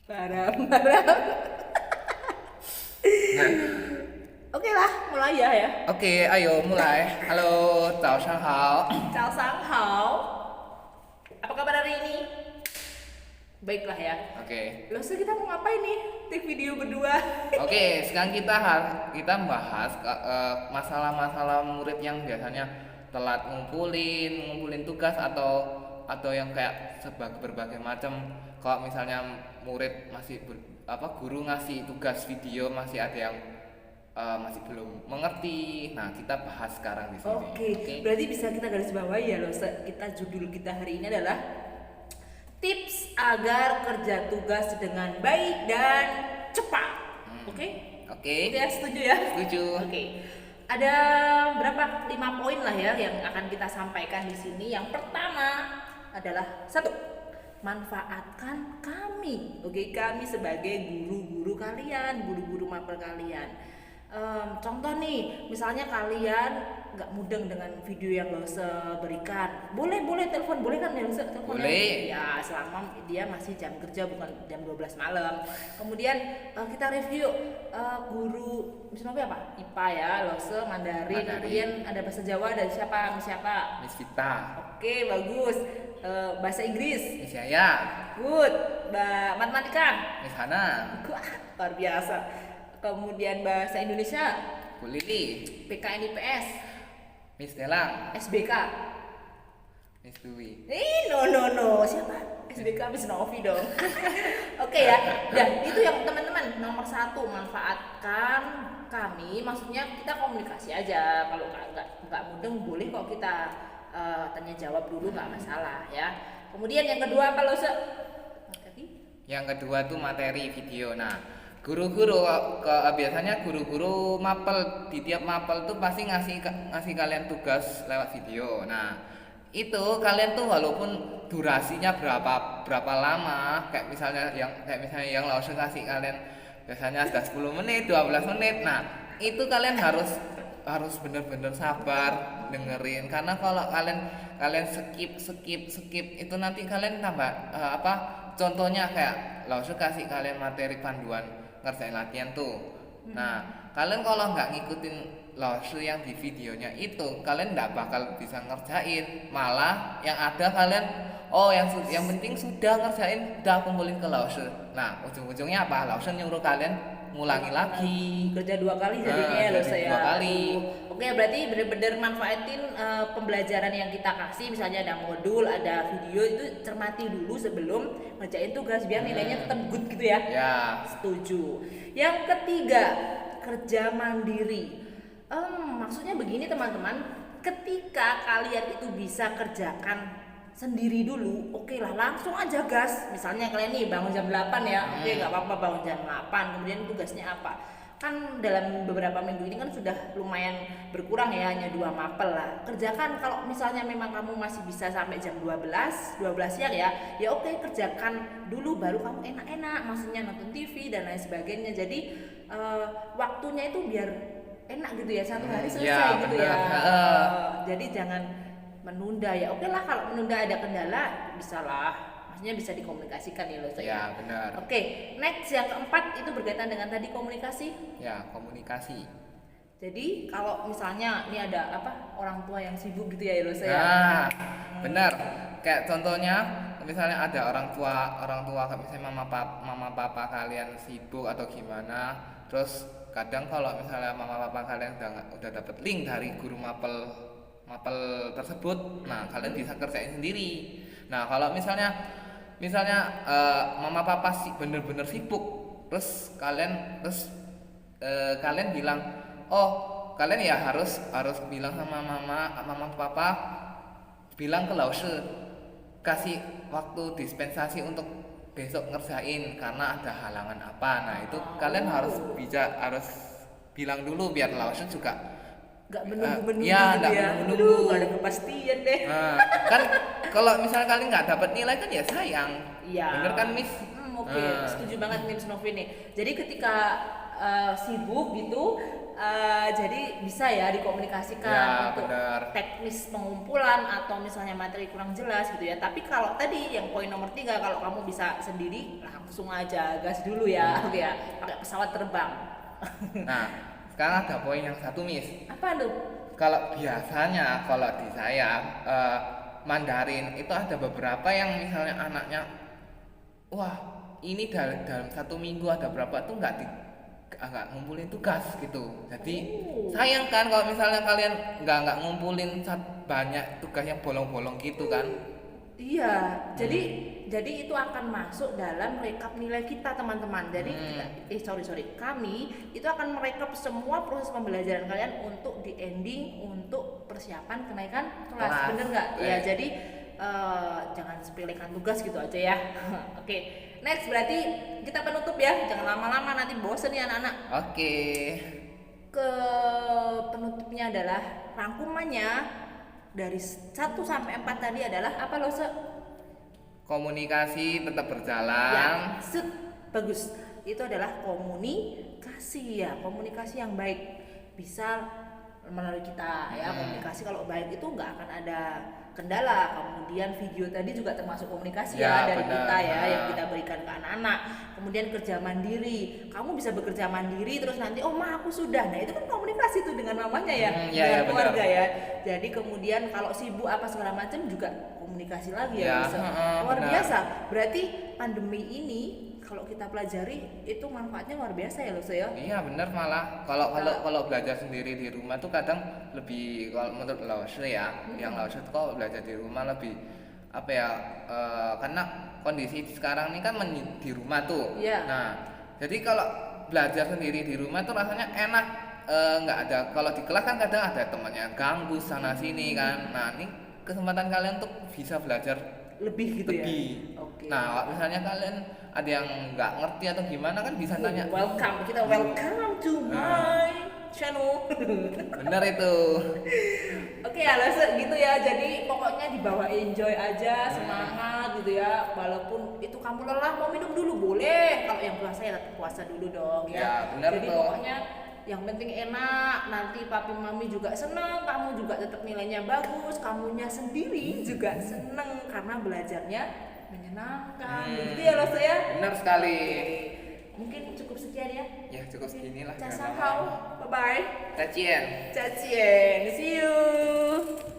Barang-barang. Oke lah, mulai ya. Oke, ayo mulai. Halo, 早上好. Ciao Sang Hao. Apa kabar hari ini? Baiklah ya. Oke. Loh, kita mau ngapain nih? Take video berdua. Oke, sekarang kita bahas masalah-masalah murid yang biasanya telat ngumpulin tugas atau yang kayak berbagai macam. Kalau misalnya murid guru ngasih tugas video masih ada yang masih belum mengerti. Nah, kita bahas sekarang di sini. Oke. Berarti bisa kita garis bawahi ya loh. Judul kita hari ini adalah tips agar kerja tugas dengan baik dan cepat. Oke? Oke. Oke, setuju ya? Setuju. Oke. Ada berapa 5 poin lah ya yang akan kita sampaikan di sini. Yang pertama adalah 1, manfaatkan kami. Oke, kami sebagai guru-guru kalian, guru-guru mapel kalian. Contoh nih, misalnya kalian nggak mudeng dengan video yang Lose berikan, boleh telepon, boleh kan ya Lose telepon? Boleh. Ya, selama dia masih jam kerja, bukan jam 12 malam. Kemudian kita review guru misalnya apa? IPA ya, Lose, Mandarin. Kemudian ada bahasa Jawa dari siapa? Miss Vita. Oke, bagus. Bahasa Inggris. Miss Yaya. Good. Matematika. Miss Hana. Wah, luar biasa. Kemudian bahasa Indonesia, Bu Lili. PKN IPS, Miss Nelang. SBK. Miss Dwi. No. Siapa? SBK Miss Novi dong. Oke ya. Dan itu yang teman-teman nomor 1, manfaatkan kami. Maksudnya kita komunikasi aja. Kalau nggak mudeng boleh kok kita tanya jawab dulu, nggak masalah ya. Kemudian yang kedua kalau Yang kedua tuh materi video. Nah, guru-guru biasanya guru-guru mapel di tiap mapel tuh pasti ngasih kalian tugas lewat video. Nah, itu kalian tuh walaupun durasinya berapa lama, kayak misalnya yang langsung ngasih kalian biasanya sudah 10 menit, 12 menit. Nah, itu kalian harus bener-bener sabar dengerin, karena kalau kalian skip itu nanti kalian tambah contohnya kayak langsung kasih kalian materi panduan ngerjain latihan tuh. Nah, kalian kalau nggak ngikutin langsung yang di videonya itu, kalian nggak bakal bisa ngerjain. Malah yang ada kalian yang penting sudah ngerjain, udah kumpulin ke langsung. Nah, ujung-ujungnya apa? Langsung nyuruh kalian ngulangi lagi. Kerja 2 kali jadinya ya loh saya. 2 kali. Oke, berarti benar-benar manfaatin pembelajaran yang kita kasih, misalnya ada modul, ada video, itu cermati dulu sebelum ngerjain tugas biar nilainya tetap good gitu ya. Ya. Setuju. Yang ketiga, kerja mandiri. Maksudnya begini teman-teman, ketika kalian itu bisa kerjakan sendiri dulu, oke lah, langsung aja gas. Misalnya kalian nih bangun jam 8 ya, oke nggak apa-apa bangun jam 8. Kemudian tugasnya apa? Kan dalam beberapa minggu ini kan sudah lumayan berkurang ya, hanya 2 mapel lah. Kerjakan kalau misalnya memang kamu masih bisa sampai jam 12 siang ya oke, kerjakan dulu baru kamu enak-enak, maksudnya nonton TV dan lain sebagainya. Jadi waktunya itu biar enak gitu ya, 1 hari selesai ya, gitu bener. ya. Jadi jangan menunda ya. Oke lah, kalau menunda ada kendala bisa lah, maksudnya bisa dikomunikasikan ya loh saya. Ya, benar. Oke, next yang keempat itu berkaitan dengan tadi komunikasi. Ya, komunikasi. Jadi kalau misalnya ini ada orang tua yang sibuk gitu ya loh saya. Nah, benar. Kayak contohnya misalnya ada orang tua misalnya mama papa kalian sibuk atau gimana, terus kadang kalau misalnya mama papa kalian udah dapat link dari guru mapel tersebut, nah kalian bisa kerjain sendiri. Nah, kalau misalnya mama papa bener-bener sibuk, terus kalian bilang, kalian ya harus bilang sama mama papa, bilang ke lause, kasih waktu dispensasi untuk besok ngerjain karena ada halangan apa. Nah, itu kalian harus bilang dulu biar lause juga Gak menunggu-menunggu ya, gitu ya. menunggu. Gak ada kepastian deh. Nah, kan kalau misalnya kalian nggak dapat nilai kan ya sayang. Iya. Bener kan, Miss? Oke, setuju banget nih Miss Novi nih. Jadi ketika sibuk gitu, Jadi bisa ya dikomunikasikan Ya, untuk benar. teknis pengumpulan atau misalnya materi kurang jelas gitu ya. Tapi kalau tadi yang poin nomor 3, kalau kamu bisa sendiri langsung aja gas dulu ya, oke ya, pakai pesawat terbang. Nah, sekarang ada poin yang satu, Miss. Apa tuh? Kalau biasanya kalau di saya Mandarin itu ada beberapa yang misalnya anaknya, wah ini dalam 1 minggu ada berapa tuh nggak ngumpulin tugas gitu. Jadi Oh. sayang kan kalau misalnya kalian nggak ngumpulin banyak tugas yang bolong-bolong gitu kan. Iya, jadi itu akan masuk dalam rekap nilai kita teman-teman. Jadi kami itu akan merekap semua proses pembelajaran kalian untuk di ending untuk persiapan kenaikan kelas, Kelas. bener nggak? Ya, jadi jangan sepelekan tugas gitu aja ya. Oke, next berarti kita penutup ya, jangan lama-lama nanti bosen ya anak-anak. Oke. Ke penutupnya adalah rangkumannya dari 1 sampai 4 tadi adalah apa loh, Se? Komunikasi tetap Ya, berjalan. bagus. Itu adalah komunikasi ya, komunikasi yang baik bisa melalui kita ya. Komunikasi kalau baik itu nggak akan ada kendala. Kemudian video tadi juga termasuk komunikasi ya, Ya, dari benar. kita ya, yang kita berikan ke anak-anak. Kemudian kerja mandiri, kamu bisa bekerja mandiri terus nanti oh ma aku sudah, nah itu kan komunikasi tuh dengan mamanya ya, Ya, dengan ya, keluarga benar. ya. Jadi kemudian kalau sibuk apa segala macam juga komunikasi lagi ya, Ya, bisa. heeh, Luar benar. biasa. Berarti pandemi ini kalau kita pelajari itu manfaatnya luar biasa ya, Luse ya. Iya benar, malah kalau belajar sendiri di rumah tuh kadang lebih, kalau menurut Laoshi ya, yang Laoshi tuh kalau belajar di rumah lebih apa ya, karena kondisi sekarang ini kan di rumah tuh. Iya. Nah, jadi kalau belajar sendiri di rumah tuh rasanya enak, nggak ada, kalau di kelas kan kadang ada temannya ganggu sana sini kan. Nah, ini kesempatan kalian untuk bisa belajar Lebih gitu lebih. ya. Oke. Nah, kalau misalnya kalian ada yang nggak ngerti atau gimana kan bisa tanya. Welcome to my channel. Bener itu. Oke ya, Luse gitu ya. Jadi pokoknya dibawa enjoy aja, semangat gitu ya. Walaupun itu kamu lelah mau minum dulu boleh. Kalau yang puasa ya tetap puasa dulu dong ya. Ya, benar Jadi tuh. pokoknya yang penting enak, nanti papi mami juga seneng, kamu juga tetap nilainya bagus, kamunya sendiri juga seneng karena belajarnya menyenangkan. Gitu ya Luse ya. Benar sekali. Mungkin cukup sekian ya. Ya cukup segini lah. Bye bye. Tacien. 再见，see you。